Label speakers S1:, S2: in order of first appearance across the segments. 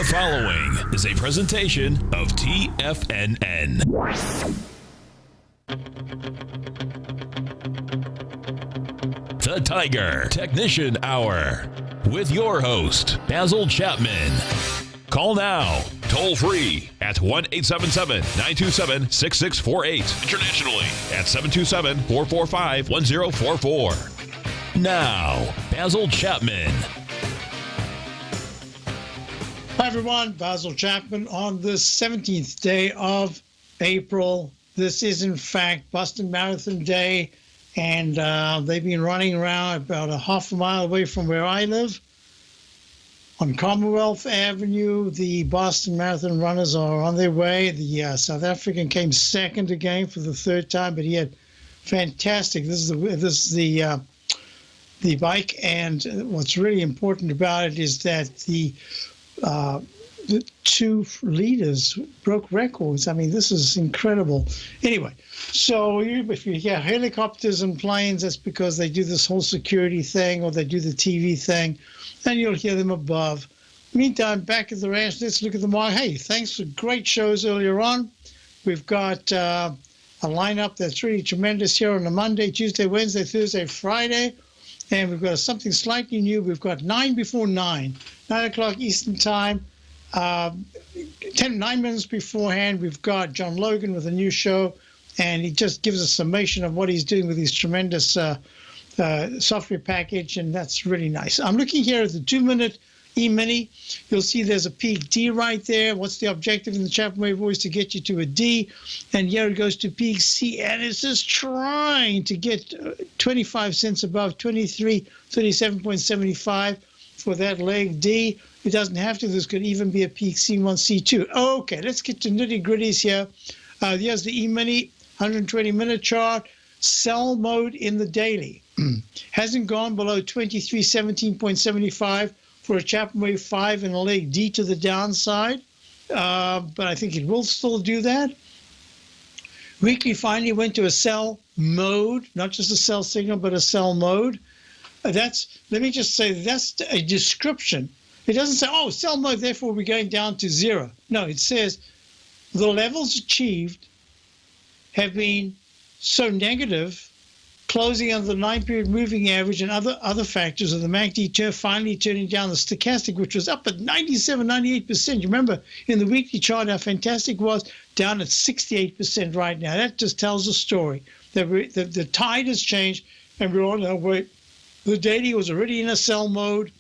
S1: The following is a presentation of TFNN. The Tiger Technician Hour with your host, Basil Chapman. Call now, toll free at 1-877-927-6648. Internationally at 727-445-1044. Now, Basil Chapman.
S2: Hi everyone, Basil Chapman on the 17th day of April. This is in fact Boston Marathon Day, and they've been running around about a half a mile away from where I live. On Commonwealth Avenue, the Boston Marathon runners are on their way. The South African came second again for the third time, but he had fantastic. This is the bike, and what's really important about it is that the two leaders broke records. I mean, this is incredible. Anyway, so if you hear helicopters and planes, that's because they do this whole security thing or they do the TV thing, and you'll hear them above. Meantime, back at the ranch, let's look at the market. Hey, thanks for great shows earlier on. We've got a lineup that's really tremendous here on a Monday, Tuesday, Wednesday, Thursday, Friday. And we've got something slightly new. We've got 9 before 9 o'clock Eastern Time. 9 minutes beforehand, we've got John Logan with a new show, and he just gives a summation of what he's doing with his tremendous software package, and that's really nice. I'm looking here at the 2-minute E-mini. You'll see there's a peak D right there. What's the objective in the Chapman Wave? Always to get you to a D, and here it goes to peak C, and it's just trying to get 25 cents above 2337.75 for that leg D. It doesn't have to. This could even be a peak C1, C2. Okay, let's get to nitty-gritties here. Here's the E-mini 120-minute chart. Sell mode in the daily. Hasn't gone below 2317.75 for a Chapman Wave 5 and a leg D to the downside. But I think it will still do that. Weekly finally went to a sell mode, not just a sell signal, but a sell mode. Let me just say, that's a description. It doesn't say, oh, sell mode, therefore we're going down to zero. No, it says the levels achieved have been so negative, closing under the 9-period moving average and other factors of the MACD finally turning down the stochastic, which was up at 97, 98%. You remember in the weekly chart how fantastic it was, down at 68% right now. That just tells a story. The tide has changed, and we're on our way. The daily was already in a sell mode.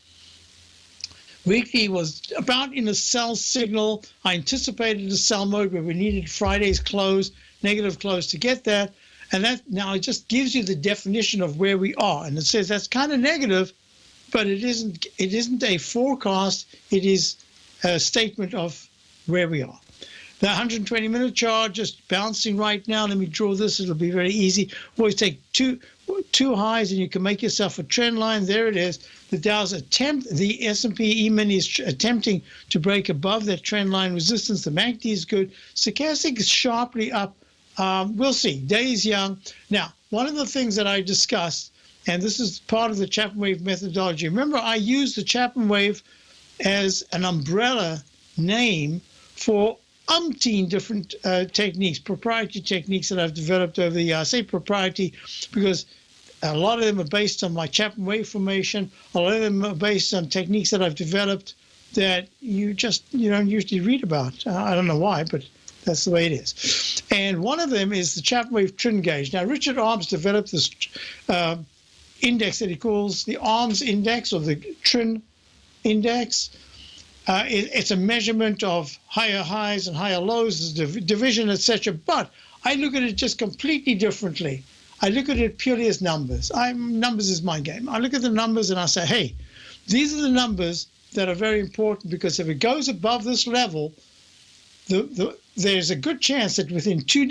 S2: Weekly was about in a sell signal. I anticipated a sell mode, but we needed Friday's close, negative close to get that. And that now it just gives you the definition of where we are. And it says that's kind of negative, but it isn't a forecast. It is a statement of where we are. The 120-minute chart just bouncing right now. Let me draw this. It'll be very easy. Always take two highs and you can make yourself a trend line. There it is. The Dow's the S&P E-mini is attempting to break above that trend line resistance. The MACD is good. Stochastic is sharply up. We'll see. Day is young. Now, one of the things that I discussed, and this is part of the Chapman Wave methodology. Remember, I used the Chapman Wave as an umbrella name for umpteen different techniques, proprietary techniques that I've developed over the years. I say proprietary because a lot of them are based on my Chapman Wave formation. A lot of them are based on techniques that I've developed that you don't usually read about. I don't know why, but that's the way it is. And one of them is the Chapman Wave Trin Gauge. Now, Richard Arms developed this index that he calls the Arms Index or the Trin Index. It's a measurement of higher highs and higher lows, division, etc. But I look at it just completely differently. I look at it purely as numbers. Numbers is my game. I look at the numbers and I say, hey, these are the numbers that are very important because if it goes above this level, there's a good chance that within 2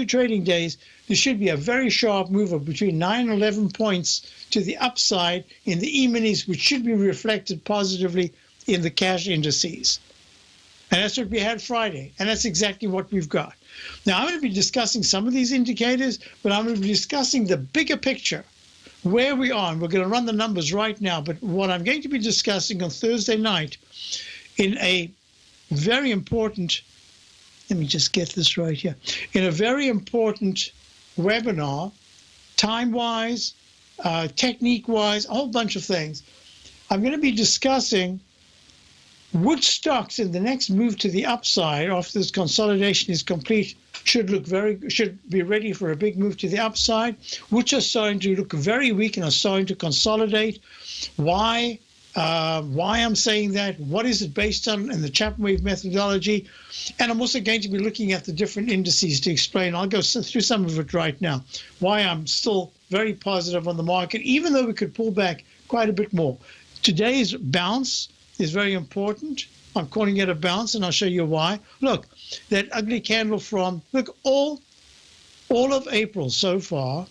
S2: trading days, there should be a very sharp move of between 9 and 11 points to the upside in the E-minis, which should be reflected positively in the cash indices. And that's what we had Friday. And that's exactly what we've got. Now, I'm going to be discussing some of these indicators, but I'm going to be discussing the bigger picture, where we are. And we're going to run the numbers right now. But what I'm going to be discussing on Thursday night in a very important, let me just get this right here, in a very important webinar, time-wise, technique-wise, a whole bunch of things. I'm going to be discussing which stocks in the next move to the upside after this consolidation is complete should be ready for a big move to the upside, which are starting to look very weak and are starting to consolidate. Why I'm saying that, what is it based on in the Chapman wave methodology, and I'm also going to be looking at the different indices to explain. I'll go through some of it right now, why I'm still very positive on the market, even though we could pull back quite a bit more. Today's bounce is very important. I'm calling it a bounce, and I'll show you why. Look, that ugly candle from, look, all of April so far,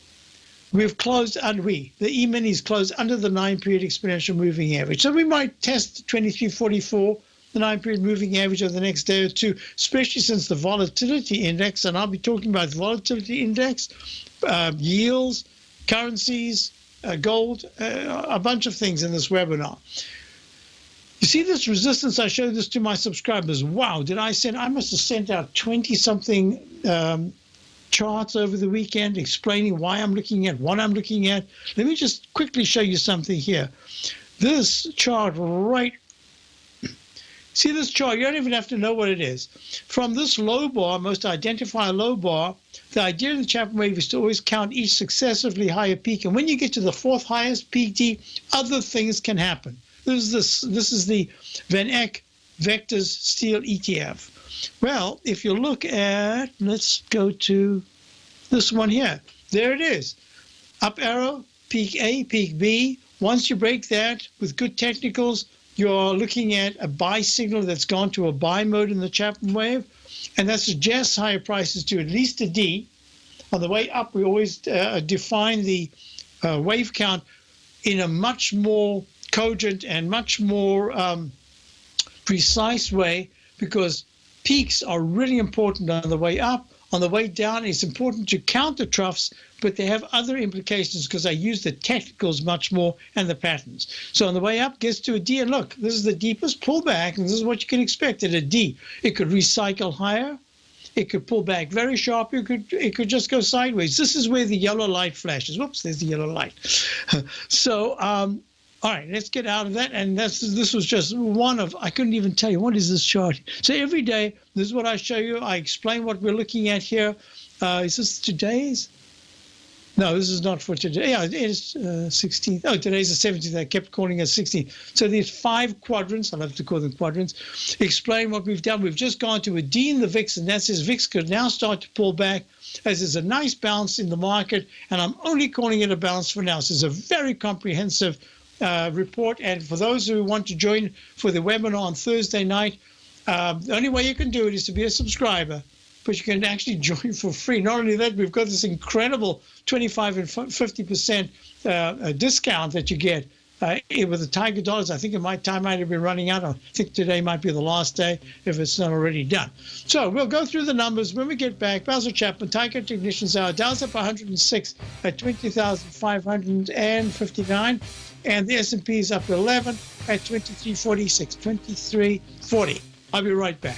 S2: we've closed, the E-minis closed under the 9-period exponential moving average. So we might test 2344, the 9-period moving average over the next day or two, especially since the volatility index, and I'll be talking about the volatility index, yields, currencies, gold, a bunch of things in this webinar. You see this resistance? I showed this to my subscribers. Wow, I must have sent out 20-something charts over the weekend explaining why I'm looking at what I'm looking at. Let me just quickly show you something here. This chart see this chart? You don't even have to know what it is. From this low bar, most identify a low bar, the idea of the Chapman wave is to always count each successively higher peak. And when you get to the fourth highest peak, other things can happen. This is the Van Eck Vectors Steel ETF. Well, if you look at, let's go to this one here. There it is. Up arrow, peak A, peak B. Once you break that with good technicals, you're looking at a buy signal that's gone to a buy mode in the Chapman wave, and that suggests higher prices to at least a D. On the way up, we always define the wave count in a much more cogent and much more precise way, because peaks are really important on the way up. On the way down, it's important to count the troughs, but they have other implications because I use the technicals much more and the patterns. So on the way up, gets to a D, and look, this is the deepest pullback, and this is what you can expect at a D. It could recycle higher. It could pull back very sharp. It could just go sideways. This is where the yellow light flashes. Whoops, there's the yellow light. So, all right, let's get out of that. And this was just one of, I couldn't even tell you, what is this chart? So every day, this is what I show you. I explain what we're looking at here. Is this today's? No, this is not for today. Yeah, it is 16th. Oh, today's the 17th. I kept calling it 16th. So these 5 quadrants, I'll have to call them quadrants, explain what we've done. We've just gone to a D in the VIX, and that says VIX could now start to pull back as there's a nice bounce in the market, and I'm only calling it a bounce for now. So it's a very comprehensive report, and for those who want to join for the webinar on Thursday night, the only way you can do it is to be a subscriber, but you can actually join for free. Not only that, we've got this incredible 25 and 50% discount that you get with the Tiger Dollars. I think time might have been running out. I think today might be the last day if it's not already done. So we'll go through the numbers when we get back. Basil Chapman, Tiger Technicians Hour. Dow's up 106 at 20,559. And the S&P is up 11 at 2346, 2340. I'll be right back.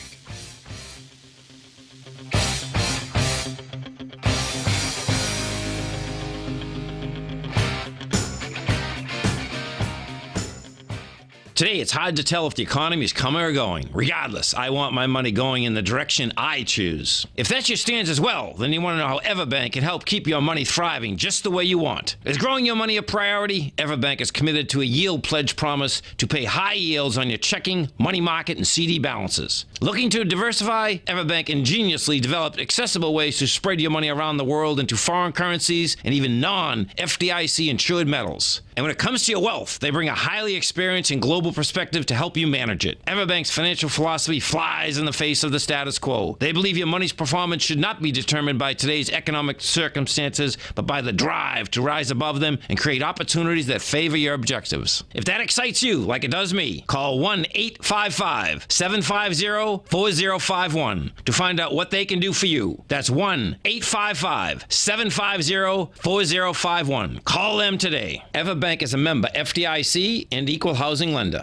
S3: Today, it's hard to tell if the economy is coming or going. Regardless, I want my money going in the direction I choose. If that's your stance as well, then you want to know how Everbank can help keep your money thriving just the way you want. Is growing your money a priority? Everbank is committed to a yield pledge promise to pay high yields on your checking, money market, and CD balances. Looking to diversify? Everbank ingeniously developed accessible ways to spread your money around the world into foreign currencies and even non-FDIC insured metals. And when it comes to your wealth, they bring a highly experienced and global perspective to help you manage it. Everbank's financial philosophy flies in the face of the status quo. They believe your money's performance should not be determined by today's economic circumstances, but by the drive to rise above them and create opportunities that favor your objectives. If that excites you, like it does me, call 1-855-750-4051 to find out what they can do for you. That's 1-855-750-4051. Call them today. Everbank is a member FDIC and equal housing lender.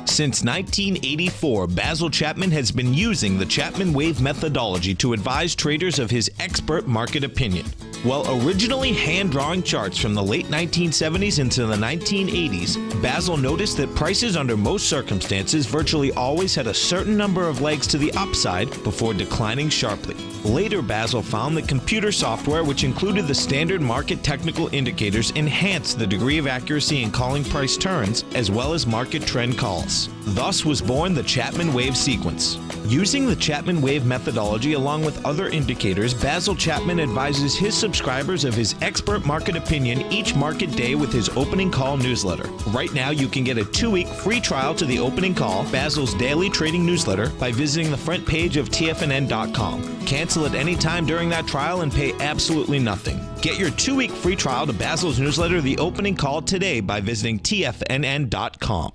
S4: Since 1984, Basil Chapman has been using the Chapman Wave methodology to advise traders of his expert market opinion. While originally hand-drawing charts from the late 1970s into the 1980s, Basil noticed that prices under most circumstances virtually always had a certain number of legs to the upside before declining sharply. Later, Basil found that computer software, which included the standard market technical indicators, enhanced the degree of accuracy in calling price turns, as well as market trend calls. Thus was born the Chapman Wave sequence. Using the Chapman Wave methodology along with other indicators, Basil Chapman advises his subscribers of his expert market opinion each market day with his opening call newsletter. Right now, you can get a 2-week free trial to the opening call, Basil's daily trading newsletter, by visiting the front page of TFNN.com. Cancel at any time during that trial and pay absolutely nothing. Get your 2-week free trial to Basil's newsletter, The Opening Call, today by visiting TFNN.com.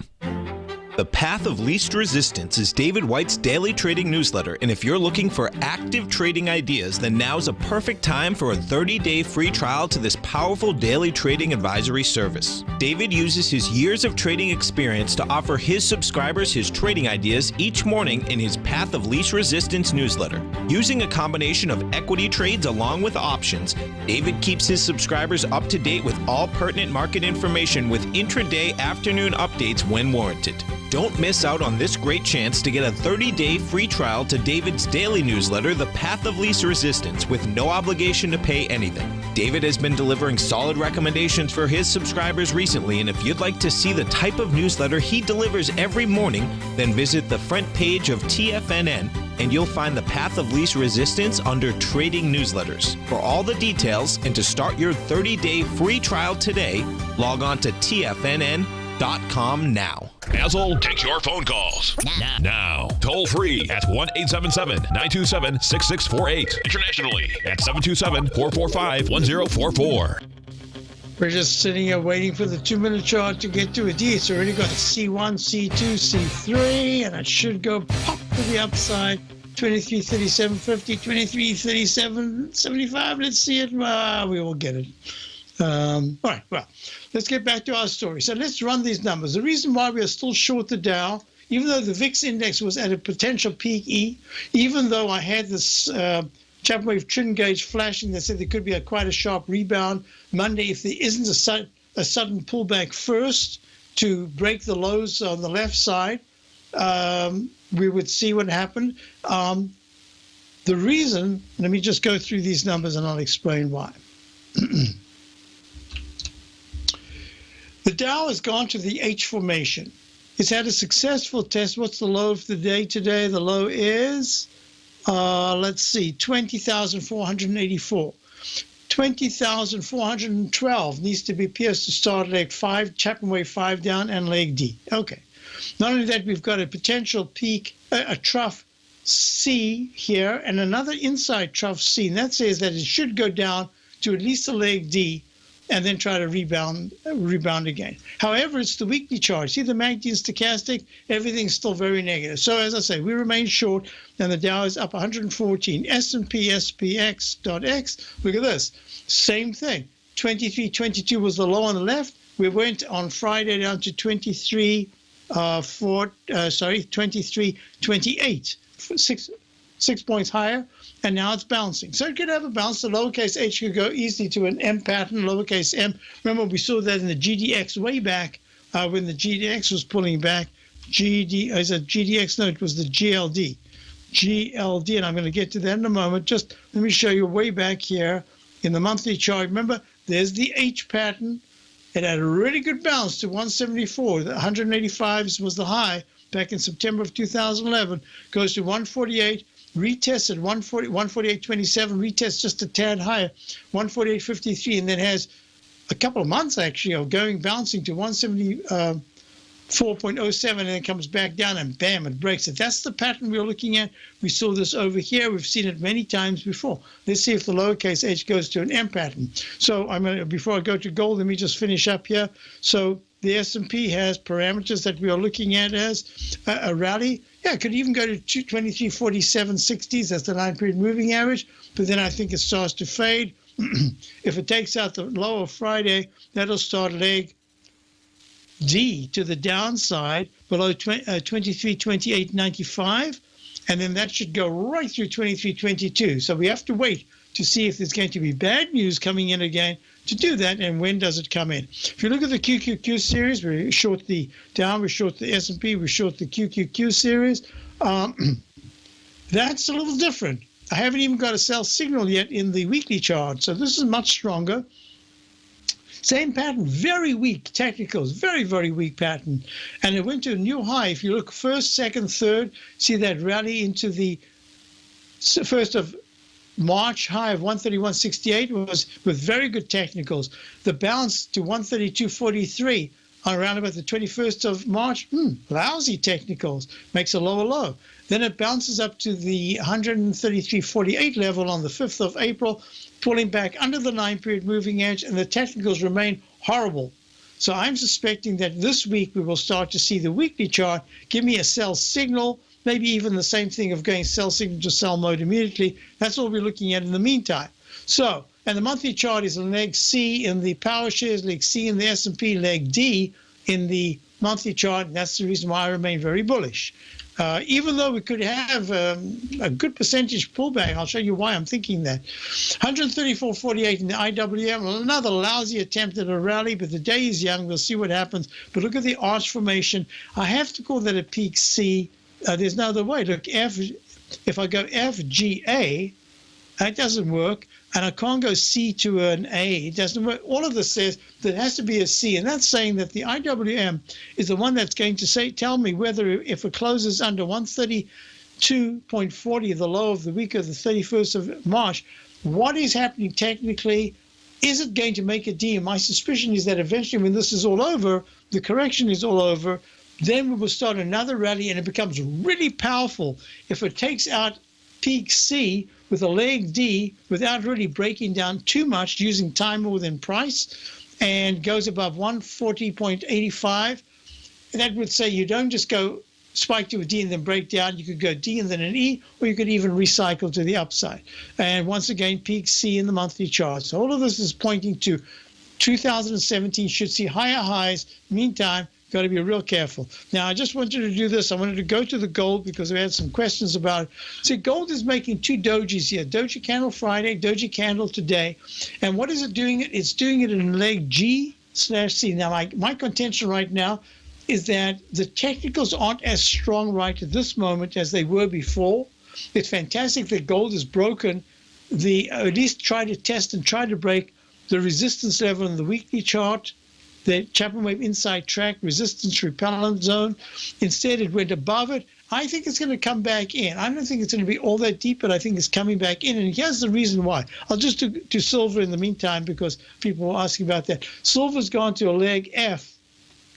S4: The Path of Least Resistance is David White's daily trading newsletter, and if you're looking for active trading ideas, then now's a perfect time for a 30-day free trial to this powerful daily trading advisory service. David uses his years of trading experience to offer his subscribers his trading ideas each morning in his Path of Least Resistance newsletter. Using a combination of equity trades along with options, David keeps his subscribers up to date with all pertinent market information with intraday afternoon updates when warranted. Don't miss out on this great chance to get a 30-day free trial to David's daily newsletter, The Path of Least Resistance, with no obligation to pay anything. David has been delivering solid recommendations for his subscribers recently, and if you'd like to see the type of newsletter he delivers every morning, then visit the front page of TFNN and you'll find the Path of Least Resistance under Trading Newsletters. For all the details and to start your 30-day free trial today, log on to TFNN.com now.
S1: Basil takes your phone calls. Now. Toll free at 1-877-927-6648. Internationally at 727-445-1044.
S2: We're just sitting here waiting for the 2-minute chart to get to a D. It's already got a C1, C2, C3, and it should go pop to the upside. 23.37.50, 23.37.75. Let's see it. We will get it. All right, well, let's get back to our story. So let's run these numbers. The reason why we are still short the Dow, even though the VIX index was at a potential peak E, even though I had this Chapman Wave trend gauge flashing that said there could be quite a sharp rebound Monday if there isn't a sudden pullback first to break the lows on the left side, we would see what happened. The reason, let me just go through these numbers and I'll explain why. The Dow has gone to the H formation. It's had a successful test. What's the low of the day today? The low is, let's see, 20,484. 20,412 needs to be pierced to start leg 5, Chapman Wave 5 down, and leg D. Okay. Not only that, we've got a potential peak, a trough C here, and another inside trough C. And that says that it should go down to at least a leg D, and then try to rebound again. However, it's the weekly chart. See the MACD and stochastic, everything's still very negative. So as I say, we remain short, and the Dow is up 114. S&P, SPX.X, look at this. Same thing. 23.22 was the low on the left. We went on Friday down to 23.28, 6 points higher. And now it's bouncing. So it could have a bounce. The lowercase h could go easily to an M pattern, lowercase m. Remember, we saw that in the GDX way back when the GDX was pulling back. GDX? No, it was the GLD. GLD, and I'm going to get to that in a moment. Just let me show you way back here in the monthly chart. Remember, there's the H pattern. It had a really good bounce to 174. The 185 was the high back in September of 2011. Goes to 148. Retested 148.27, retest just a tad higher, 148.53, and then has a couple of months actually of bouncing to 174.07, and then comes back down and bam, it breaks it. That's the pattern we're looking at. We saw this over here. We've seen it many times before. Let's see if the lowercase h goes to an M pattern. So before I go to gold, let me just finish up here. So the S&P has parameters that we are looking at as a rally. Yeah, it could even go to 23.47.60s. That's the 9-period moving average. But then I think it starts to fade. If it takes out the low of Friday, that'll start leg D to the downside. below 23.28.95, and then that should go right through 23.22. So we have to wait to see if there's going to be bad news coming in again to do that, and when does it come in. If you look at the QQQ series, we short the Dow, we short the S&P, we short the QQQ series. That's a little different. I haven't even got a sell signal yet in the weekly chart, so this is much stronger. Same pattern, very weak technicals, very, very weak pattern. And it went to a new high. If you look first, second, third, see that rally into the 1st of March high of 131.68 was with very good technicals. The bounce to 132.43 on around about the 21st of March, lousy technicals, makes a lower low. Then it bounces up to the 133.48 level on the 5th of April, pulling back under the 9-period moving edge, and the technicals remain horrible. So I'm suspecting that this week we will start to see the weekly chart give me a sell signal, maybe even the same thing of going sell signal to sell mode immediately. That's what we're looking at in the meantime. So, and the monthly chart is leg C in the power shares, leg C in the S&P, leg D in the monthly chart. And that's the reason why I remain very bullish. Even though we could have a good percentage pullback, I'll show you why I'm thinking that. 134.48 in the IWM, another lousy attempt at a rally, but the day is young. We'll see what happens. But look at the arch formation. I have to call that a peak C. There's no other way. Look, if I go FGA, that doesn't work. And I can't go C to an A. It doesn't work. All of this says there has to be a C. And that's saying that the IWM is the one that's going to tell me whether if it closes under 132.40, the low of the week of the 31st of March, what is happening technically? Is it going to make a D? And my suspicion is that eventually when this is all over, the correction is all over, then we will start another rally, and it becomes really powerful if it takes out peak C with a leg D without really breaking down too much, using time more than price, and goes above 140.85. That would say you don't just go spike to a D and then break down. You could go D and then an E, or you could even recycle to the upside. And once again, peak C in the monthly chart. So all of this is pointing to 2017 should see higher highs. Meantime, got to be real careful. Now, I just wanted to do this. I wanted to go to the gold because we had some questions about it. See, gold is making two dojis here. Doji candle Friday, doji candle today. And what is it doing? It's doing it in leg G/C. Now, my contention right now is that the technicals aren't as strong right at this moment as they were before. It's fantastic that gold has broken at least try to test and try to break the resistance level in the weekly chart, the Chapman Wave inside track resistance repellent zone. Instead, it went above it. I think it's going to come back in. I don't think it's going to be all that deep, but I think it's coming back in. And here's the reason why. I'll just do silver in the meantime because people were asking about that. Silver's gone to a leg F,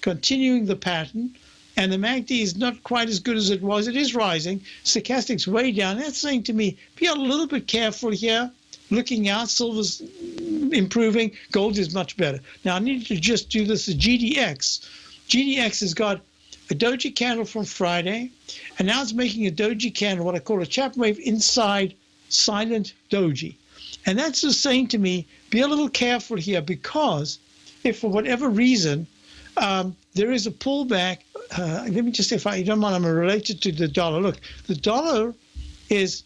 S2: continuing the pattern. And the MACD is not quite as good as it was. It is rising. Stochastic's way down. That's saying to me, be a little bit careful here. Looking out, silver's improving, gold is much better. Now I need to just do this, the GDX. GDX has got a doji candle from Friday, and now it's making a doji candle, what I call a Chapman Wave inside silent doji. And that's just saying to me, be a little careful here, because if for whatever reason there is a pullback, let me just, if you don't mind, I'm related to the dollar. Look, the dollar is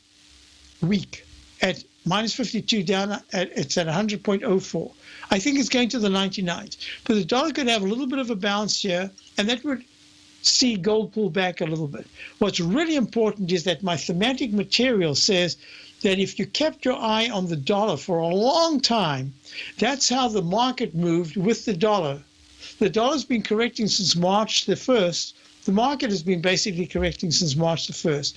S2: weak at minus 52 down, it's at 100.04. I think it's going to the 99s. But the dollar could have a little bit of a bounce here, and that would see gold pull back a little bit. What's really important is that my thematic material says that if you kept your eye on the dollar for a long time, that's how the market moved with the dollar. The dollar's been correcting since March the 1st. The market has been basically correcting since March the 1st.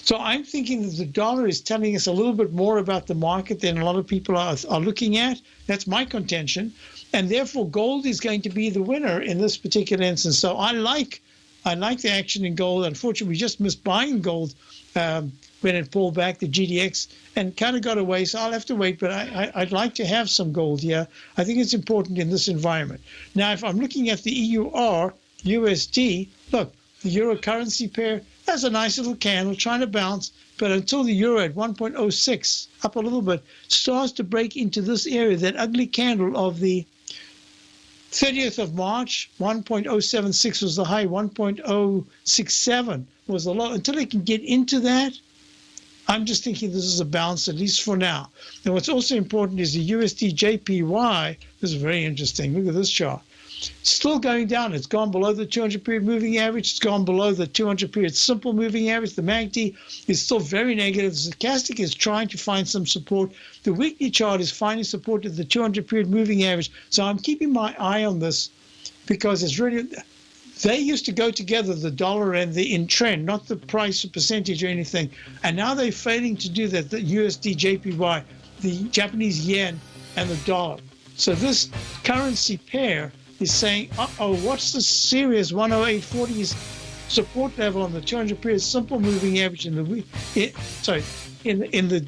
S2: So I'm thinking that the dollar is telling us a little bit more about the market than a lot of people are looking at. That's my contention. And therefore, gold is going to be the winner in this particular instance. So I like the action in gold. Unfortunately, we just missed buying gold when it pulled back, the GDX, and kind of got away. So I'll have to wait. But I'd like to have some gold here. I think it's important in this environment. Now, if I'm looking at the EUR, USD, look, the euro currency pair, that's a nice little candle trying to bounce, but until the euro at 1.06, up a little bit, starts to break into this area, that ugly candle of the 30th of March, 1.076 was the high, 1.067 was the low. Until they can get into that, I'm just thinking this is a bounce, at least for now. And what's also important is the USD JPY. This is very interesting. Look at this chart. Still going down. It's gone below the 200-period moving average. It's gone below the 200-period simple moving average. The MACD is still very negative. The stochastic is trying to find some support. The weekly chart is finding support at the 200-period moving average. So I'm keeping my eye on this because it's really, they used to go together, the dollar and the in trend, not the price or percentage or anything. And now they're failing to do that, the USD JPY, the Japanese yen, and the dollar. So this currency pair is saying, uh-oh, what's the serious 108.40's support level on the 200-period simple moving average in the week? In the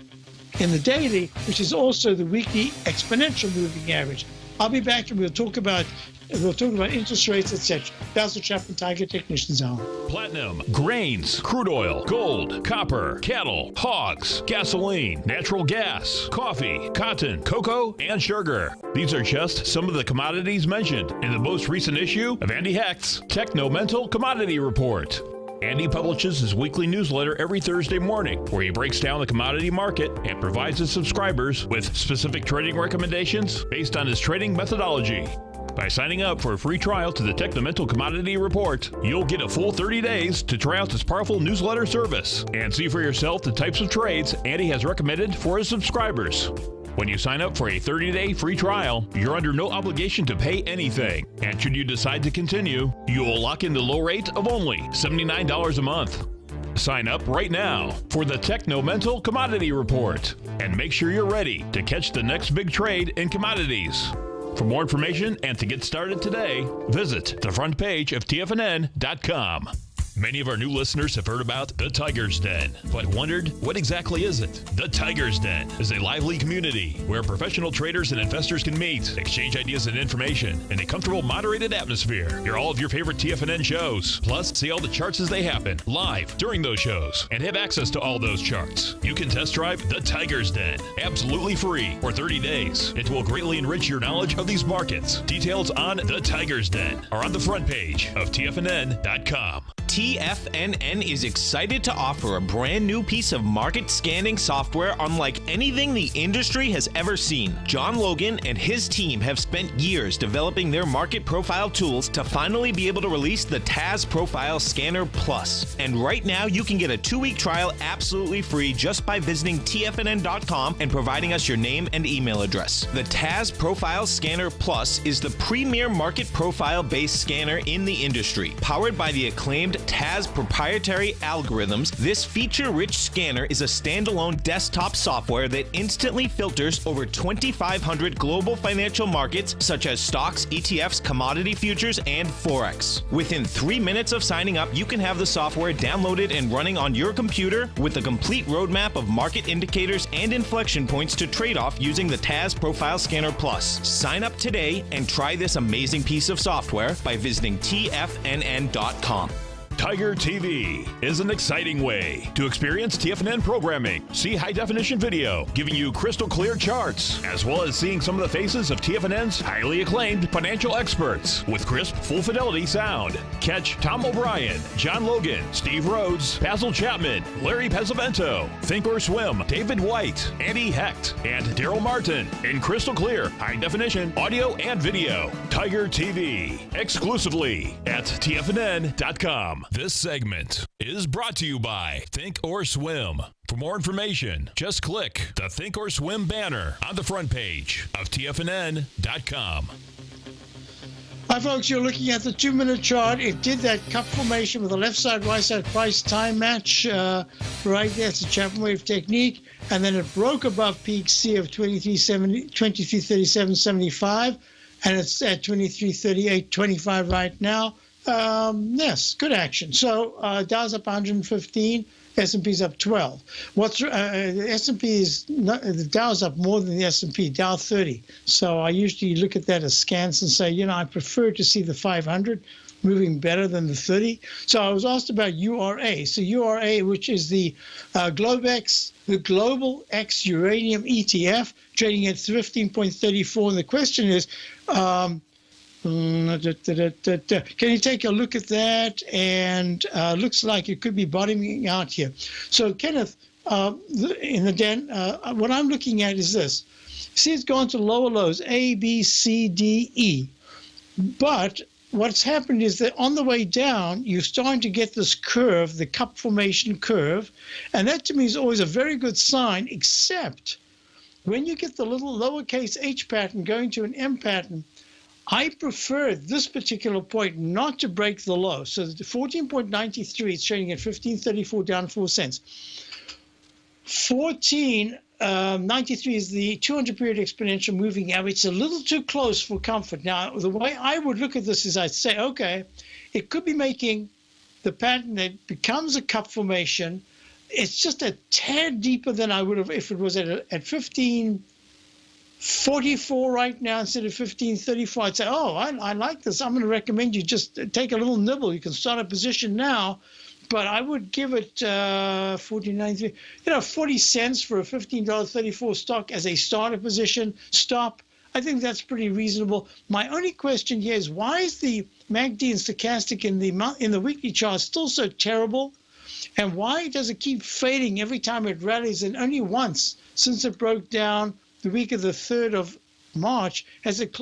S2: daily, which is also the weekly exponential moving average. I'll be back and we'll talk about interest rates, etc. Basil Chapman, Tiger Technicians Hour.
S1: Platinum, grains, crude oil, gold, copper, cattle, hogs, gasoline, natural gas, coffee, cotton, cocoa, and sugar. These are just some of the commodities mentioned in the most recent issue of Andy Hecht's Techno-Mental Commodity Report. Andy publishes his weekly newsletter every Thursday morning, where he breaks down the commodity market and provides his subscribers with specific trading recommendations based on his trading methodology. By signing up for a free trial to the Techno-Mental Commodity Report, you'll get a full 30 days to try out this powerful newsletter service and see for yourself the types of trades Andy has recommended for his subscribers. When you sign up for a 30-day free trial, you're under no obligation to pay anything. And should you decide to continue, you will lock in the low rate of only $79 a month. Sign up right now for the Techno-Mental Commodity Report and make sure you're ready to catch the next big trade in commodities. For more information and to get started today, visit the front page of TFNN.com. Many of our new listeners have heard about the Tiger's Den, but wondered, what exactly is it? The Tiger's Den is a lively community where professional traders and investors can meet, exchange ideas and information in a comfortable, moderated atmosphere. Hear all of your favorite TFNN shows, plus see all the charts as they happen, live during those shows, and have access to all those charts. You can test drive the Tiger's Den, absolutely free, for 30 days. It will greatly enrich your knowledge of these markets. Details on the Tiger's Den are on the front page of TFNN.com.
S4: TFNN is excited to offer a brand new piece of market scanning software unlike anything the industry has ever seen. John Logan and his team have spent years developing their market profile tools to finally be able to release the TAS Profile Scanner Plus. And right now you can get a 2-week trial absolutely free just by visiting TFNN.com and providing us your name and email address. The TAS Profile Scanner Plus is the premier market profile based scanner in the industry. Powered by the acclaimed TAS proprietary algorithms, this feature-rich scanner is a standalone desktop software that instantly filters over 2,500 global financial markets such as stocks, ETFs, commodity futures, and Forex. Within 3 minutes of signing up, you can have the software downloaded and running on your computer with a complete roadmap of market indicators and inflection points to trade off using the TAS Profile Scanner Plus. Sign up today and try this amazing piece of software by visiting TFNN.com.
S1: Tiger TV is an exciting way to experience TFNN programming. See high-definition video giving you crystal clear charts, as well as seeing some of the faces of TFNN's highly acclaimed financial experts with crisp, full-fidelity sound. Catch Tom O'Brien, John Logan, Steve Rhodes, Basil Chapman, Larry Pesavento, Think or Swim, David White, Andy Hecht, and Daryl Martin in crystal clear, high-definition audio and video. Tiger TV, exclusively at TFNN.com. This segment is brought to you by Think or Swim. For more information, just click the Think or Swim banner on the front page of TFNN.com.
S2: Hi, folks. You're looking at the 2-minute chart. It did that cup formation with the left side, right side price time match right there. It's a Chapman wave technique. And then it broke above peak C of 2337.75. And it's at 2338.25 right now. Yes, good action. So Dow's up 115, S&P's up 12. The S&P is not, the Dow's up more than the S&P, Dow 30. So I usually look at that as scans and say, I prefer to see the 500 moving better than the 30. So I was asked about URA. So URA, which is the Globex, the Global X Uranium ETF, trading at 15.34. And the question is, Can you take a look at that? And looks like it could be bottoming out here. So, Kenneth, in the den, what I'm looking at is this. See, it's gone to lower lows, A, B, C, D, E. But what's happened is that on the way down, you're starting to get this curve, the cup formation curve. And that to me is always a very good sign, except when you get the little lowercase h pattern going to an M pattern, I prefer at this particular point not to break the low. So the 14.93, it's trading at 15.34, down 4 cents. 14.93 is the 200-period exponential moving average. It's a little too close for comfort. Now, the way I would look at this is I'd say, okay, it could be making the pattern that becomes a cup formation. It's just a tad deeper than I would have if it was at 15.44 right now instead of 15.34. I'd say, oh, I like this. I'm going to recommend you just take a little nibble. You can start a position now, but I would give it 14.93. 40 cents for a $15.34 stock as a starter position. Stop. I think that's pretty reasonable. My only question here is why is the MACD and stochastic in the weekly chart still so terrible? And why does it keep fading every time it rallies? And only once since it broke down the week of the 3rd of March has it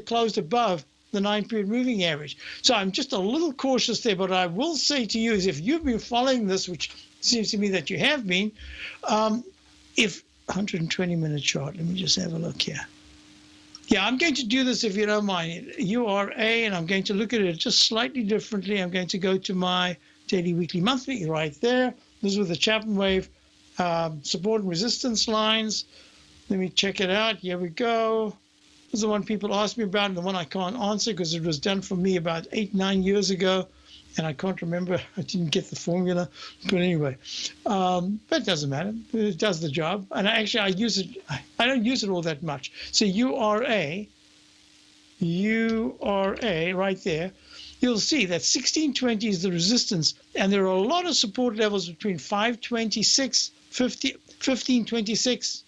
S2: closed above the 9-period moving average. So I'm just a little cautious there, but I will say to you is if you've been following this, which seems to me that you have been, if 120-minute chart, let me just have a look here. Yeah, I'm going to do this if you don't mind. URA, and I'm going to look at it just slightly differently. I'm going to go to my daily, weekly, monthly right there. This is with the Chapman wave support and resistance lines. Let me check it out. Here we go. This is the one people ask me about and the one I can't answer because it was done for me about 8-9 years ago. And I can't remember. I didn't get the formula. But anyway, but it doesn't matter. It does the job. And I use it. I don't use it all that much. So URA right there. You'll see that 1620 is the resistance. And there are a lot of support levels between 526, 1526,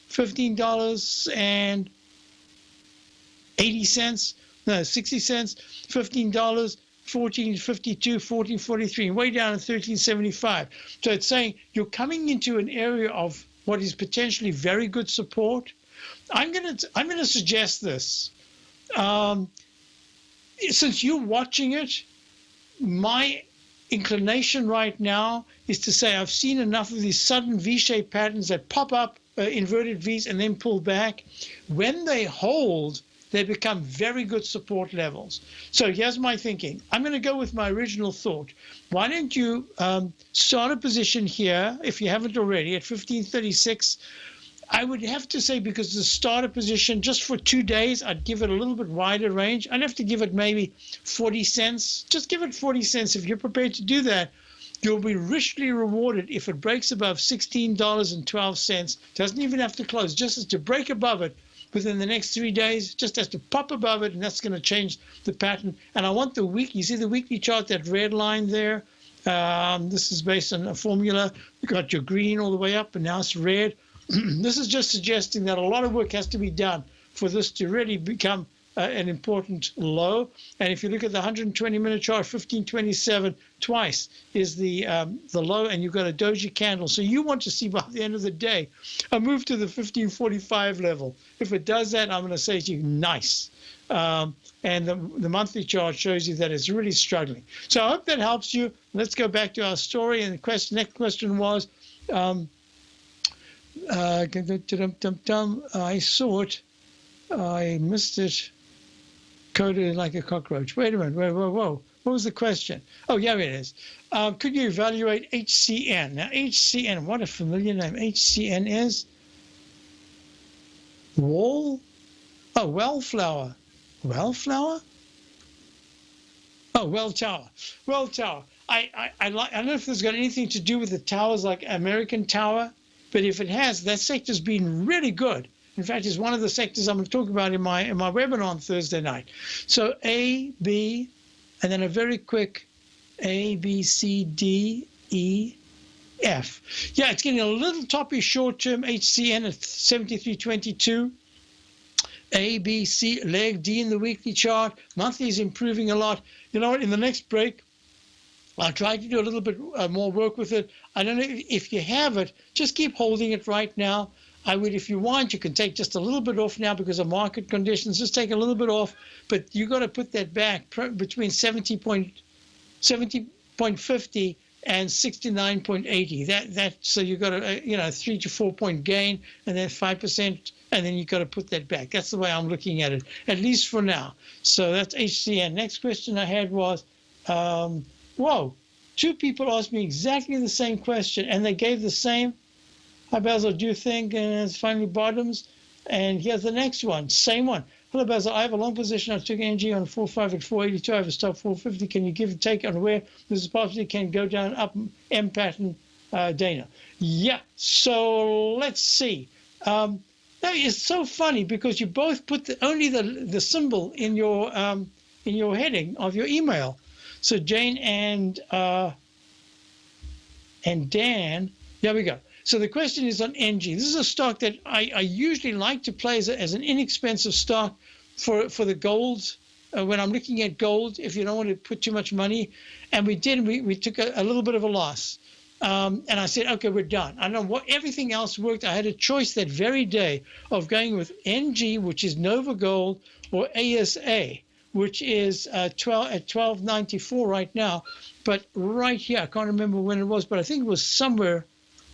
S2: $15 and 80 cents. No, 60 cents, $15. 1452, 1443, and way down at 1375. So it's saying you're coming into an area of what is potentially very good support. I'm gonna suggest this. Since you're watching it, my inclination right now is to say I've seen enough of these sudden V-shaped patterns that pop up, inverted V's, and then pull back. When they hold, they become very good support levels. So here's my thinking. I'm going to go with my original thought. Why don't you start a position here, if you haven't already, at 1536. I would have to say, because the starter position, just for 2 days, I'd give it a little bit wider range. I'd have to give it maybe 40 cents. Just give it 40 cents. If you're prepared to do that, you'll be richly rewarded if it breaks above $16.12. Doesn't even have to close, just as to break above it. Within the next 3 days, just has to pop above it, and that's going to change the pattern. And I want the week. You see the weekly chart, that red line there? This is based on a formula. You got your green all the way up, and now it's red. This is just suggesting that a lot of work has to be done for this to really become an important low. And if you look at the 120-minute chart, 1527 twice is the low, and you've got a doji candle. So you want to see by the end of the day a move to the 1545 level. If it does that, I'm going to say to you, nice. And the monthly chart shows you that it's really struggling. So I hope that helps you. Let's go back to our story. And the next question was, I saw it. I missed it. Coded like a cockroach. Wait a minute. Whoa. What was the question? Oh, yeah, it is. Could you evaluate HCN? Now, HCN, what a familiar name. HCN is Wellflower. Wellflower? Oh, Welltower. Welltower. I don't know if this got anything to do with the towers like American Tower, but if it has, that sector's been really good. In fact, it's one of the sectors I'm going to talk about in my webinar on Thursday night. So A, B, and then a very quick A, B, C, D, E, F. Yeah, it's getting a little toppy short-term HCN at 73.22. A, B, C, leg D in the weekly chart. Monthly is improving a lot. You know what? In the next break, I'll try to do a little bit more work with it. I don't know if you have it, just keep holding it right now. I would, if you want, you can take just a little bit off now because of market conditions. Just take a little bit off, but you got to put that back between 70.50 and 69.80. So you got a 3 to 4 point gain, and then 5%, and then you got to put that back. That's the way I'm looking at it, at least for now. So that's HCN. Next question I had was, whoa, 2 people asked me exactly the same question, and they gave the same. Hi, Basil, do you think it's finally bottoms? And here's the next one, same one. Hello, Basil. I have a long position. I took NG on 4.5 at 482. I have a stop 450. Can you give a take on where this is possibly can go down, up, M pattern, Dana? Yeah, so let's see. It's so funny because you both put only the symbol in your heading of your email. So Jane and Dan, there we go. So the question is on NG. This is a stock that I usually like to play as an inexpensive stock for the gold. When I'm looking at gold, if you don't want to put too much money, and we took a little bit of a loss. And I said, okay, we're done. I don't know what everything else worked. I had a choice that very day of going with NG, which is Nova Gold, or ASA, which is at 12.94 right now. But right here, I can't remember when it was, but I think it was somewhere.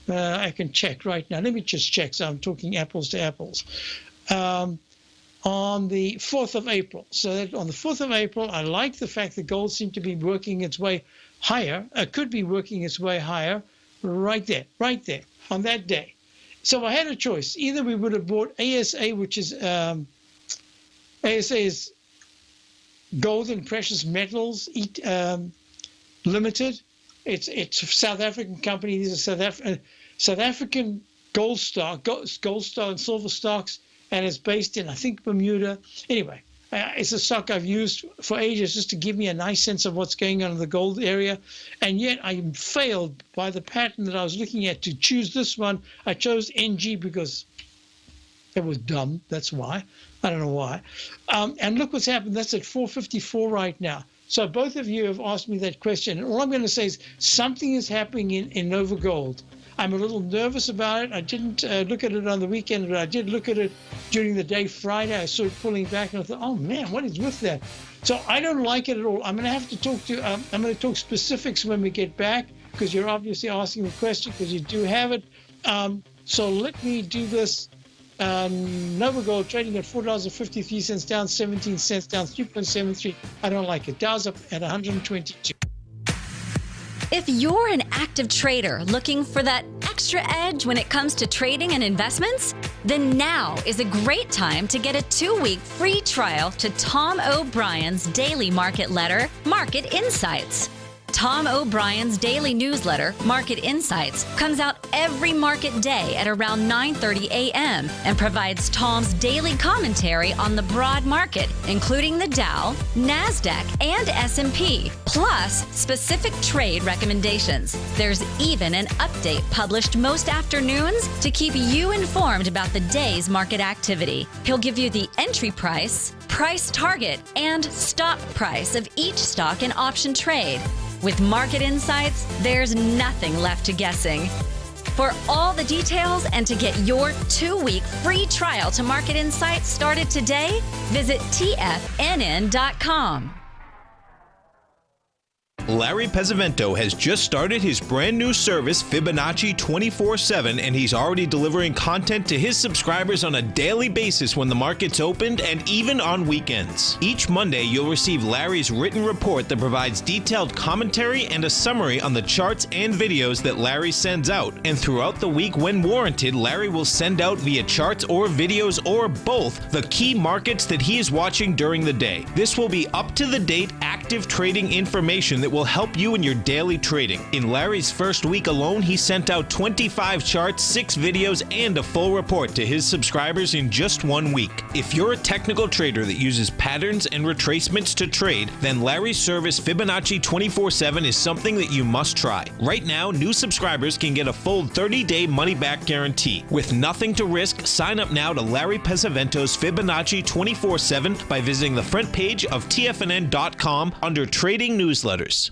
S2: I can check right now. Let me just check. So I'm talking apples to apples. On the 4th of April. So that on the 4th of April, I like the fact that gold seemed to be working its way higher. Could be working its way higher right there, on that day. So I had a choice. Either we would have bought ASA, which is ASA is Gold and Precious Metals Limited. It's a South African company. These are South African gold and silver stocks, and it's based in, I think, Bermuda. Anyway, it's a stock I've used for ages just to give me a nice sense of what's going on in the gold area. And yet I failed by the pattern that I was looking at to choose this one. I chose NG because it was dumb. That's why. I don't know why. And look what's happened. That's at 454 right now. So both of you have asked me that question. And all I'm going to say is something is happening in Nova Gold. I'm a little nervous about it. I didn't look at it on the weekend, but I did look at it during the day Friday. I saw it pulling back, and I thought, oh, man, what is with that? So I don't like it at all. I'm going to have to talk to I'm going to talk specifics when we get back, because you're obviously asking the question because you do have it. So let me do this. Nova Gold trading at $4.53, down 17 cents, down 3.73. I don't like it. Dow's up at 122.
S5: If you're an active trader looking for that extra edge when it comes to trading and investments, then now is a great time to get a 2-week free trial to Tom O'Brien's daily market letter, Market Insights. Tom O'Brien's daily newsletter, Market Insights, comes out every market day at around 9:30 a.m. and provides Tom's daily commentary on the broad market, including the Dow, NASDAQ, and S&P, plus specific trade recommendations. There's even an update published most afternoons to keep you informed about the day's market activity. He'll give you the entry price, price target, and stop price of each stock in option trade. With Market Insights, there's nothing left to guessing. For all the details and to get your 2-week free trial to Market Insights started today, visit TFNN.com.
S4: Larry Pesavento has just started his brand new service, Fibonacci 24/7, and he's already delivering content to his subscribers on a daily basis when the market's opened and even on weekends. Each Monday, you'll receive Larry's written report that provides detailed commentary and a summary on the charts and videos that Larry sends out. And throughout the week, when warranted, Larry will send out via charts or videos or both the key markets that he is watching during the day. This will be up-to-the-date, accurate active trading information that will help you in your daily trading. In Larry's first week alone, he sent out 25 charts, 6 videos, and a full report to his subscribers in just 1 week. If you're a technical trader that uses patterns and retracements to trade, then Larry's service Fibonacci 24/7 is something that you must try. Right now, new subscribers can get a full 30-day money-back guarantee. With nothing to risk, sign up now to Larry Pesavento's Fibonacci 24/7 by visiting the front page of TFNN.com under Trading Newsletters.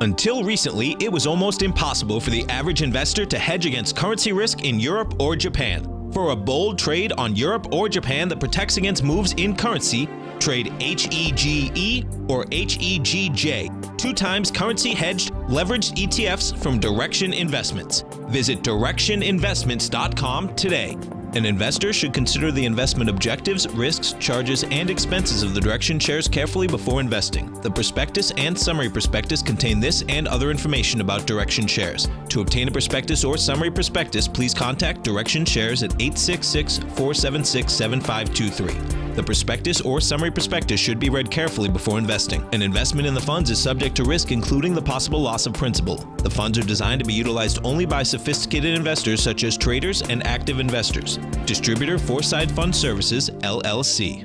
S4: Until recently, it was almost impossible for the average investor to hedge against currency risk in Europe or Japan. For a bold trade on Europe or Japan that protects against moves in currency, trade HEGE or HEGJ, 2 times currency hedged leveraged ETFs from Direction Investments. Visit directioninvestments.com today. An investor should consider the investment objectives, risks, charges, and expenses of the Direction shares carefully before investing. The prospectus and summary prospectus contain this and other information about Direction shares. To obtain a prospectus or summary prospectus, please contact Direction shares at 866-476-7523. The prospectus or summary prospectus should be read carefully before investing. An investment in the funds is subject to risk, including the possible loss of principal. The funds are designed to be utilized only by sophisticated investors such as traders and active investors. Distributor Foreside Fund Services, LLC.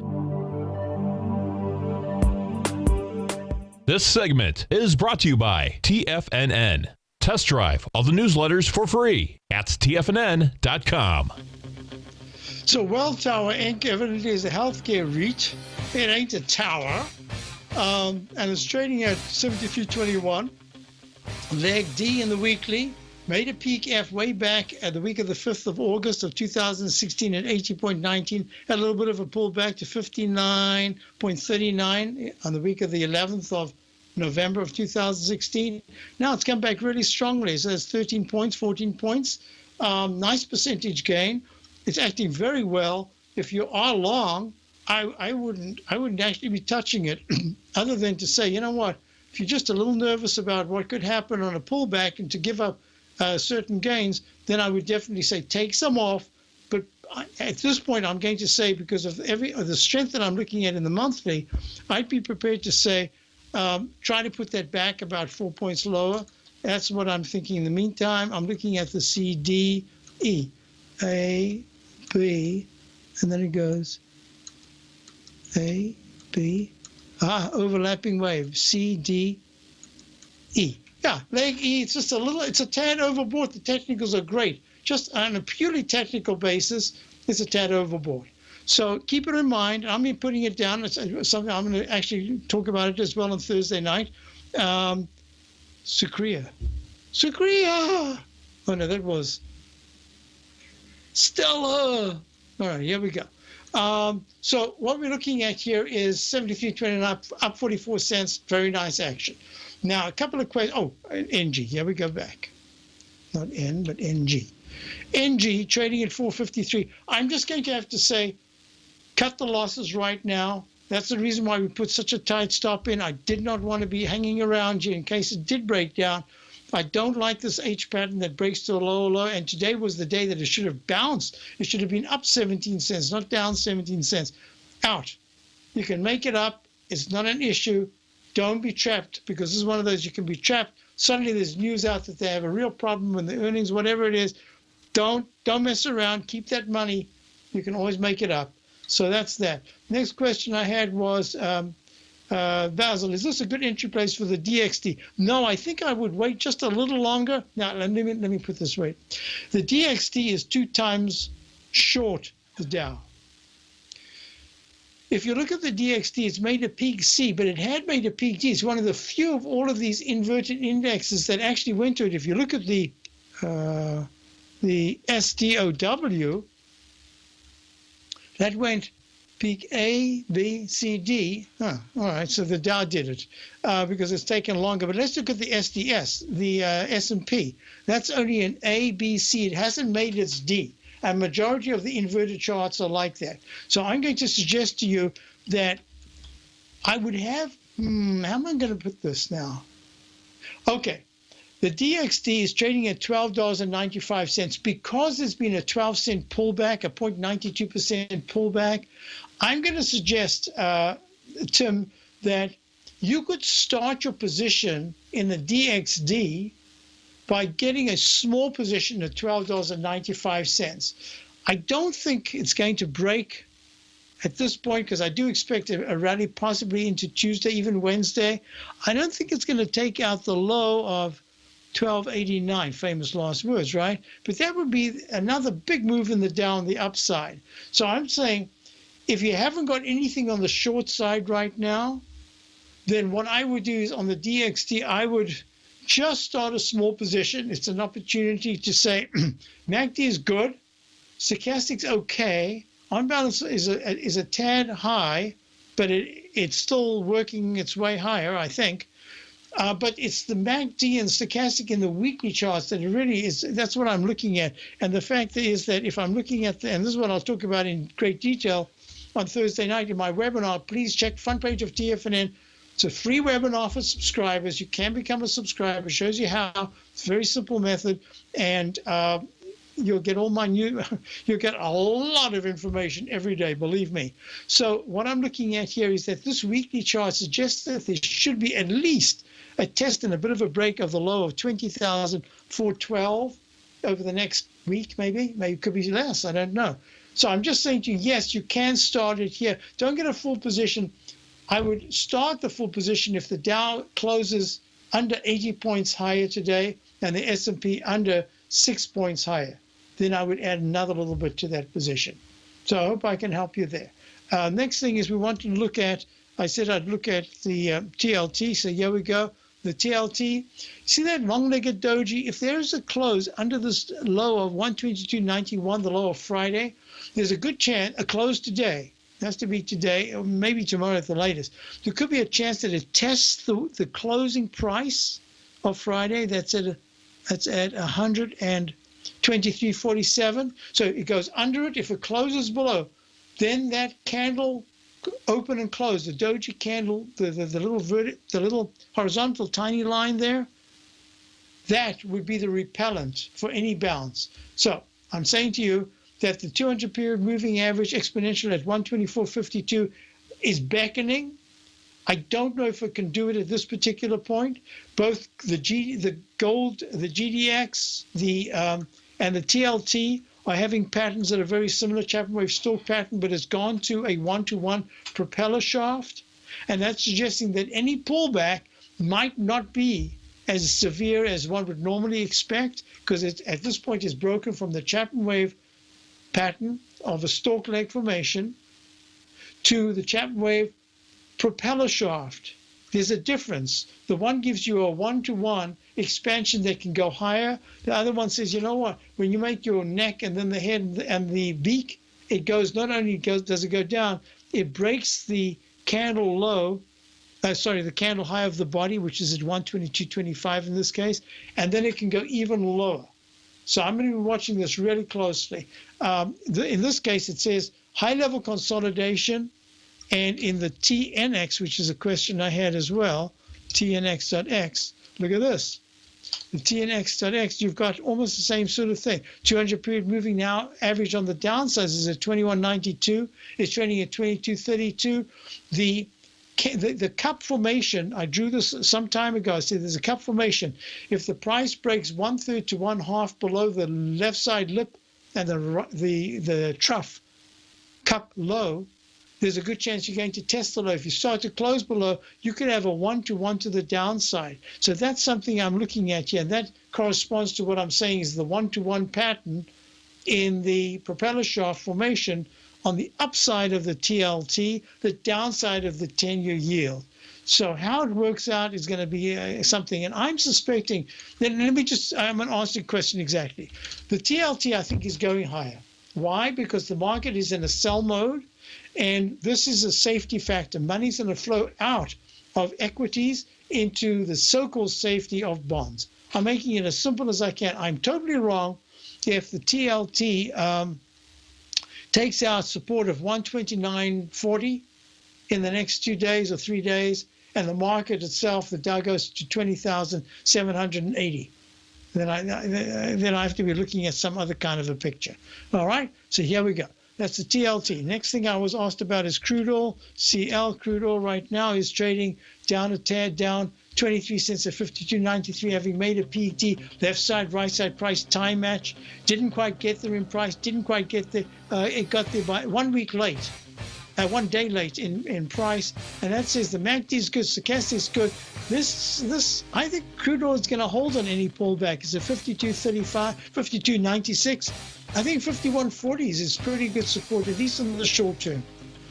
S1: This segment is brought to you by TFNN. Test drive all the newsletters for free at TFNN.com.
S2: So Welltower Inc. evidently is a healthcare REIT. It ain't a tower. And it's trading at 73.21. Leg D in the weekly. Made a peak F way back at the week of the 5th of August of 2016 at 80.19. Had a little bit of a pullback to 59.39 on the week of the 11th of November of 2016. Now it's come back really strongly. So it's 13 points, 14 points. Nice percentage gain. It's acting very well. If you are long, I wouldn't actually be touching it other than to say, you know what, if you're just a little nervous about what could happen on a pullback and to give up certain gains, then I would definitely say take some off. But at this point, I'm going to say, because of the strength that I'm looking at in the monthly, I'd be prepared to say try to put that back about 4 points lower. That's what I'm thinking. In the meantime, I'm looking at the C, D, E, A, B, and then it goes A, B, overlapping wave, C, D, E. Yeah, leg E, it's just it's a tad overboard. The technicals are great. Just on a purely technical basis, it's a tad overboard. So keep it in mind. I'm putting it down. It's something I'm going to actually talk about it as well on Thursday night. Sucria. Oh, no, that was Stella. All right, here we go. So what we're looking at here is 73.29 up 44 cents. Very nice action. Now, a couple of questions. Oh, NG. Here we go back. Not N, but NG. NG trading at 453. I'm just going to have to say, cut the losses right now. That's the reason why we put such a tight stop in. I did not want to be hanging around you in case it did break down. I don't like this H pattern that breaks to a lower low, and today was the day that it should have bounced. It should have been up 17 cents, not down 17 cents. Out. You can make it up. It's not an issue. Don't be trapped, because this is one of those you can be trapped. Suddenly there's news out that they have a real problem with the earnings, whatever it is. Don't mess around. Keep that money. You can always make it up. So that's that. Next question I had was, Basil, is this a good entry place for the DXD? No, I think I would wait just a little longer. Now, let me put this right. The DXD is 2 times short the Dow. If you look at the DXD, it's made a peak C, but it had made a peak D. It's one of the few of all of these inverted indexes that actually went to it. If you look at the SDOW, that went peak A, B, C, D. All right, so the Dow did it because it's taken longer. But let's look at the SDS, the S&P. That's only an A, B, C. It hasn't made its D. A majority of the inverted charts are like that. So I'm going to suggest to you that I would have, how am I going to put this now? Okay, the DXD is trading at $12.95 because there's been a 12-cent pullback, a 0.92% pullback. I'm going to suggest, Tim, that you could start your position in the DXD by getting a small position at $12.95. I don't think it's going to break at this point because I do expect a rally possibly into Tuesday, even Wednesday. I don't think it's going to take out the low of 1289, famous last words, right? But that would be another big move in the Dow on the upside. So I'm saying if you haven't got anything on the short side right now, then what I would do is on the DXT, I would just start a small position. It's an opportunity to say MACD is good, stochastic's okay, on balance is a tad high, but it's still working its way higher, I think. But it's the MACD and stochastic in the weekly charts that it really is. That's what I'm looking at. And the fact is that if I'm looking at, and this is what I'll talk about in great detail on Thursday night in my webinar, please check front page of TFNN. It's a free webinar for subscribers. You can become a subscriber. It shows you how. It's a very simple method. And you'll get you'll get a lot of information every day, believe me. So what I'm looking at here is that this weekly chart suggests that there should be at least a test and a bit of a break of the low of 20,412 over the next week, maybe it could be less, I don't know. So I'm just saying to you, yes, you can start it here. Don't get a full position. I would start the full position if the Dow closes under 80 points higher today and the S&P under 6 points higher. Then I would add another little bit to that position. So I hope I can help you there. Next thing is we want to look at, I said I'd look at the TLT. So here we go. The TLT, see that long-legged doji? If there is a close under this low of 122.91, the low of Friday, there's a good chance, a close today, it has to be today or maybe tomorrow at the latest. There could be a chance that it tests the closing price of Friday. That's at 123.47. So it goes under it. If it closes below, then that candle open and close, the doji candle, the little horizontal tiny line there, that would be the repellent for any bounce. So I'm saying to you that the 200 period moving average exponential at 124.52 is beckoning. I don't know if it can do it at this particular point. Both the gold, the GDX, and the TLT are having patterns that are very similar, Chapman wave stalk pattern, but it's gone to a one-to-one propeller shaft. And that's suggesting that any pullback might not be as severe as one would normally expect, because at this point it's broken from the Chapman wave pattern of a stalk leg formation to the Chapman wave propeller shaft. There's a difference. The one gives you a one-to-one expansion that can go higher. The other one says, you know what, when you make your neck and then the head and the beak, it goes, not only does it go down, it breaks the candle low, the candle high of the body, which is at 122.25 in this case, and then it can go even lower. So I'm going to be watching this really closely. In this case, it says high-level consolidation, and in the TNX, which is a question I had as well, TNX.X, look at this. The TNX.X, you've got almost the same sort of thing. 200 period moving now, average on the downside is at 21.92. It's trading at 22.32. The cup formation, I drew this some time ago. I said there's a cup formation. If the price breaks 1/3 to 1/2 below the left side lip and the trough cup low, there's a good chance you're going to test the low. If you start to close below, you could have a one-to-one to the downside. So that's something I'm looking at here. And that corresponds to what I'm saying is the one-to-one pattern in the propeller shaft formation on the upside of the TLT, the downside of the 10-year yield. So how it works out is going to be something. And I'm suspecting, then I'm going to answer your question exactly. The TLT, I think, is going higher. Why? Because the market is in a sell mode. And this is a safety factor. Money's going to flow out of equities into the so-called safety of bonds. I'm making it as simple as I can. I'm totally wrong if the TLT takes out support of 129.40 in the next 2 days or 3 days, and the market itself, the Dow goes to 20,780. Then I have to be looking at some other kind of a picture. All right, so here we go. That's the TLT. Next thing I was asked about is crude oil. CL crude oil right now is trading down a tad, down 23 cents at 52.93, having made a PET left side, right side price time match. Didn't quite get there in price. Didn't quite get there. It got there by 1 week late. 1 day late in price, and that says the MACD is good, stochastic is good. This I think crude oil is going to hold on any pullback. It's a 52.35, 52.96. I think 51.40s is pretty good support, at least in the short term.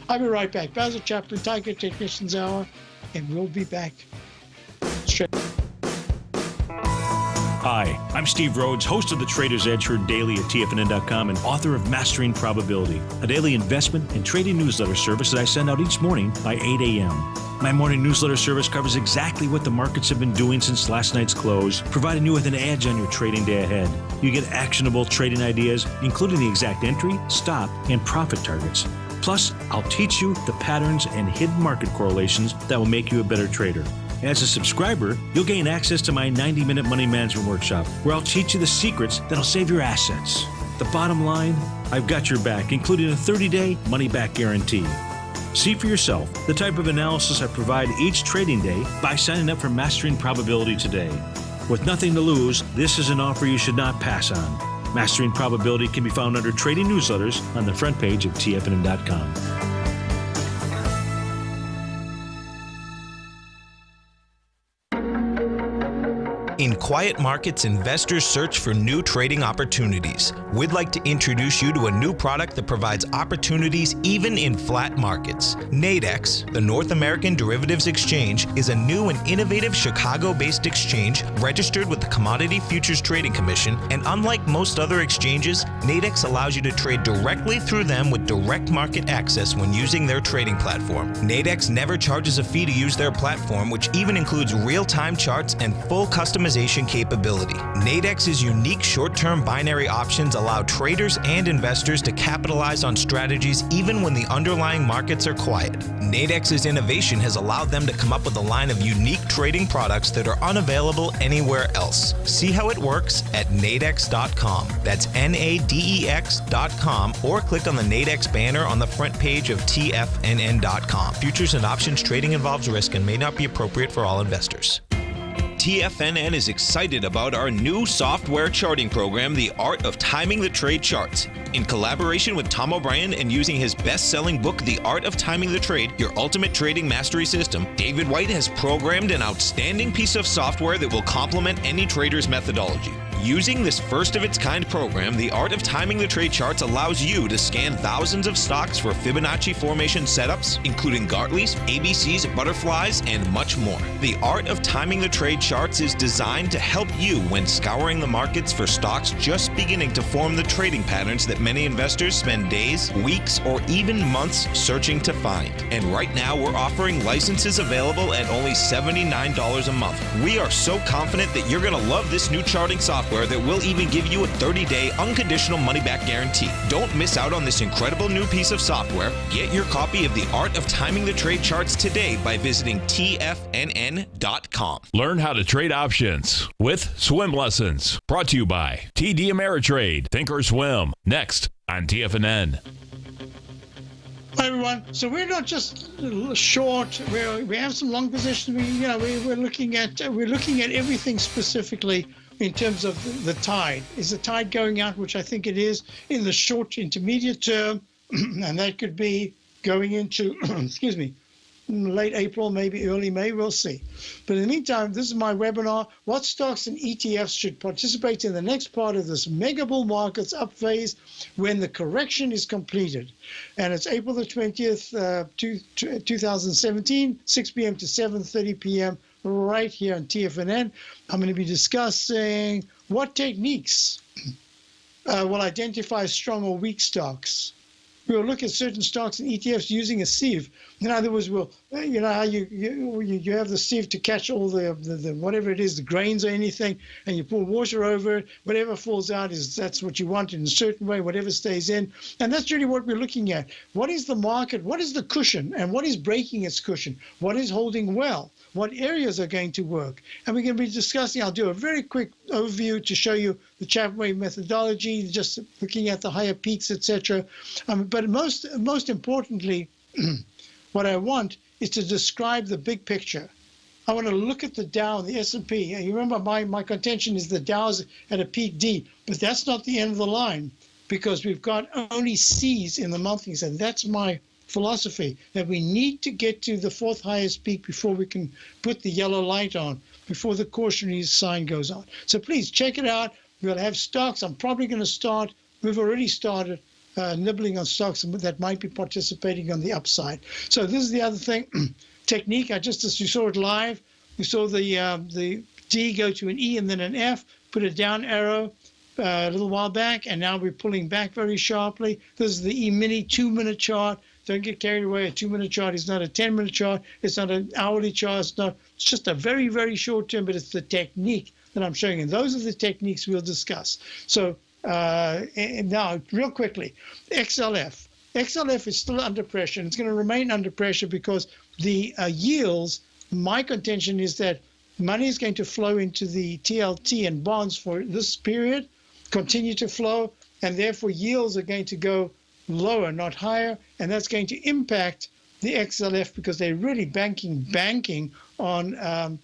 S2: I'll be right back. Basil Chapman, Tiger Technicians Hour, and we'll be back straight.
S6: Hi, I'm Steve Rhodes, host of the Trader's Edge heard daily at TFNN.com and author of Mastering Probability, a daily investment and trading newsletter service that I send out each morning by 8 a.m. My morning newsletter service covers exactly what the markets have been doing since last night's close, providing you with an edge on your trading day ahead. You get actionable trading ideas, including the exact entry, stop, and profit targets. Plus, I'll teach you the patterns and hidden market correlations that will make you a better trader. As a subscriber, you'll gain access to my 90-minute money management workshop, where I'll teach you the secrets that'll save your assets. The bottom line, I've got your back, including a 30-day money-back guarantee. See for yourself the type of analysis I provide each trading day by signing up for Mastering Probability today. With nothing to lose, this is an offer you should not pass on. Mastering Probability can be found under Trading Newsletters on the front page of TFNN.com.
S4: In quiet markets, investors search for new trading opportunities. We'd like to introduce you to a new product that provides opportunities even in flat markets. Nadex, the North American Derivatives Exchange, is a new and innovative Chicago-based exchange registered with the Commodity Futures Trading Commission, and unlike most other exchanges, Nadex allows you to trade directly through them with direct market access when using their trading platform. Nadex never charges a fee to use their platform, which even includes real-time charts and full customization capability. Nadex's unique short-term binary options allow traders and investors to capitalize on strategies even when the underlying markets are quiet. Nadex's innovation has allowed them to come up with a line of unique trading products that are unavailable anywhere else. See how it works at nadex.com. That's NADEX.com, or click on the Nadex banner on the front page of TFNN.com. Futures and options trading involves risk and may not be appropriate for all investors. TFNN is excited about our new software charting program, The Art of Timing the Trade Charts. In collaboration with Tom O'Brien and using his best-selling book, The Art of Timing the Trade, Your Ultimate Trading Mastery System, David White has programmed an outstanding piece of software that will complement any trader's methodology. Using this first-of-its-kind program, The Art of Timing the Trade Charts allows you to scan thousands of stocks for Fibonacci formation setups, including Gartley's, ABC's, butterflies, and much more. The Art of Timing the Trade Charts is designed to help you when scouring the markets for stocks just beginning to form the trading patterns that many investors spend days, weeks, or even months searching to find. And right now, we're offering licenses available at only $79 a month. We are so confident that you're going to love this new charting software that will even give you a 30-day unconditional money-back guarantee. Don't miss out on this incredible new piece of software. Get your copy of The Art of Timing the Trade Charts today by visiting TFNN.com.
S1: Learn how to trade options with Swim Lessons. Brought to you by TD Ameritrade. Think or swim. Next on TFNN.
S2: Hi everyone. So we're not just short. We have some long positions. We're looking at everything specifically in terms of the tide. Is the tide going out, which I think it is, in the short intermediate term, and that could be going into, excuse me, late April, maybe early May, we'll see. But in the meantime, this is my webinar, what stocks and ETFs should participate in the next part of this mega bull markets up phase when the correction is completed. And it's April the 20th, 2017, 6 p.m. to 7:30 p.m. right here on TFNN. I'm going to be discussing what techniques will identify strong or weak stocks. We'll look at certain stocks and ETFs using a sieve In other words, you know how you have the sieve to catch all the whatever it is, the grains or anything, and you pour water over it. Whatever falls out that's what you want in a certain way. Whatever stays in, and that's really what we're looking at. What is the market? What is the cushion? And what is breaking its cushion? What is holding well? What areas are going to work? And we're going to be discussing. I'll do a very quick overview to show you the Chapman wave methodology, just looking at the higher peaks, etc. But most importantly, what I want is to describe the big picture. I want to look at the Dow and the S&P. You remember my contention is the Dow's at a peak D, but that's not the end of the line because we've got only C's in the monthlies, and that's my philosophy, that we need to get to the fourth highest peak before we can put the yellow light on, before the cautionary sign goes on. So please check it out. We'll have stocks. I'm probably going to start. We've already started nibbling on stocks that might be participating on the upside. So this is the other thing. Technique, as you saw it live, we saw the D go to an E and then an F, put a down arrow a little while back, and now we're pulling back very sharply. This is the E-mini 2-minute chart. Don't get carried away. A 2-minute chart is not a 10-minute chart. It's not an hourly chart. It's just a very, very short term, but it's the technique that I'm showing. And those are the techniques we'll discuss. So and now, real quickly, XLF. XLF is still under pressure, and it's going to remain under pressure because the yields, my contention is that money is going to flow into the TLT and bonds for this period, continue to flow, and therefore yields are going to go lower, not higher, and that's going to impact the XLF because they're really banking on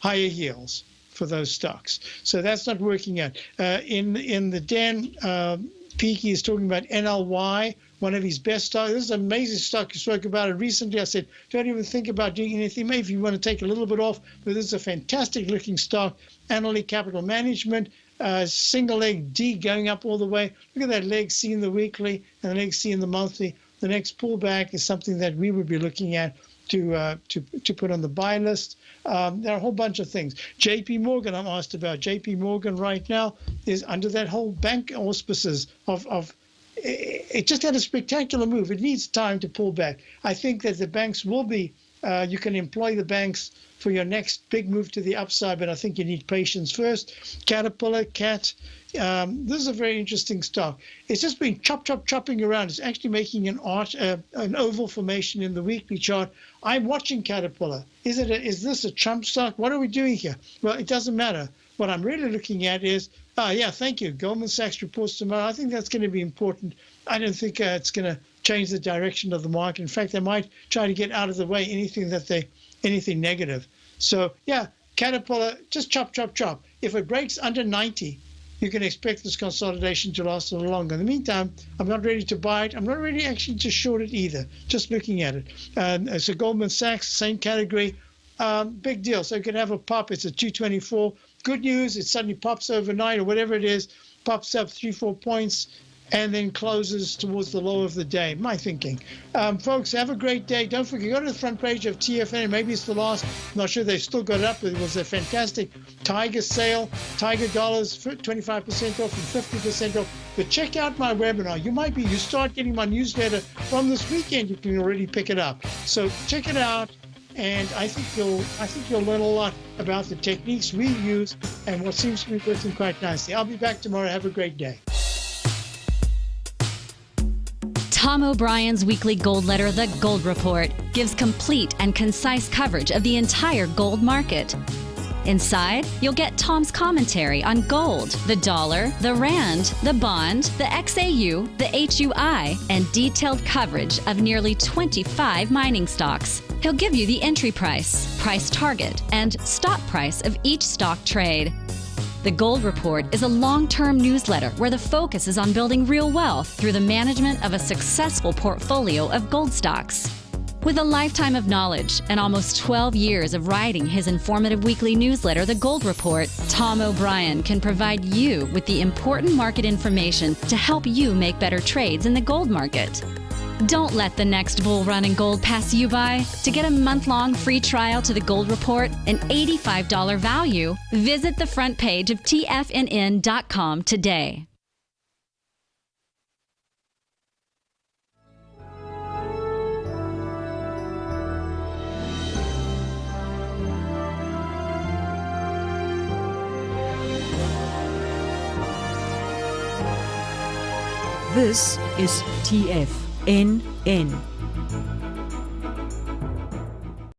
S2: higher yields for those stocks. So that's not working out. In the Dan Peaky is talking about NLY, one of his best stocks. This is an amazing stock. You spoke about it recently. I said, don't even think about doing anything. Maybe if you want to take a little bit off, but this is a fantastic looking stock. Analytic Capital Management, single leg D going up all the way. Look at that leg C in the weekly and the leg C in the monthly. The next pullback is something that we would be looking at to put on the buy list. There are a whole bunch of things. JP Morgan, I'm asked about. JP Morgan right now is under that whole bank auspices of it just had a spectacular move. It needs time to pull back. I think that the banks will be, you can employ the banks for your next big move to the upside, but I think you need patience first. Caterpillar, CAT, this is a very interesting stock. It's just been chopping around. It's actually making an oval formation in the weekly chart. I'm watching Caterpillar. Is this a Trump stock? What are we doing here? Well, it doesn't matter. What I'm really looking at is, thank you. Goldman Sachs reports tomorrow. I think that's going to be important. I don't think it's going to change the direction of the market. In fact, they might try to get out of the way anything negative. So, Caterpillar, just chop. If it breaks under 90, you can expect this consolidation to last a little longer. In the meantime, I'm not ready to buy it. I'm not ready actually to short it either, just looking at it. So Goldman Sachs, same category, big deal. So you can have a pop. It's a 224. Good news, it suddenly pops overnight or whatever it is, pops up 3-4 points, and then closes towards the low of the day. My thinking. Folks, have a great day. Don't forget, go to the front page of TFNN. Maybe it's the last. I'm not sure they've still got it up. It was a fantastic Tiger sale. Tiger dollars, 25% off and 50% off. But check out my webinar. You start getting my newsletter from this weekend. You can already pick it up. So check it out. And I think you'll learn a lot about the techniques we use and what seems to be working quite nicely. I'll be back tomorrow. Have a great day.
S5: Tom O'Brien's weekly gold letter, The Gold Report, gives complete and concise coverage of the entire gold market. Inside, you'll get Tom's commentary on gold, the dollar, the rand, the bond, the XAU, the HUI, and detailed coverage of nearly 25 mining stocks. He'll give you the entry price, price target, and stop price of each stock trade. The Gold Report is a long-term newsletter where the focus is on building real wealth through the management of a successful portfolio of gold stocks. With a lifetime of knowledge and almost 12 years of writing his informative weekly newsletter, The Gold Report, Tom O'Brien can provide you with the important market information to help you make better trades in the gold market. Don't let the next bull run in gold pass you by. To get a month-long free trial to The Gold Report, an $85 value, visit the front page of TFNN.com today.
S7: This is TFNN.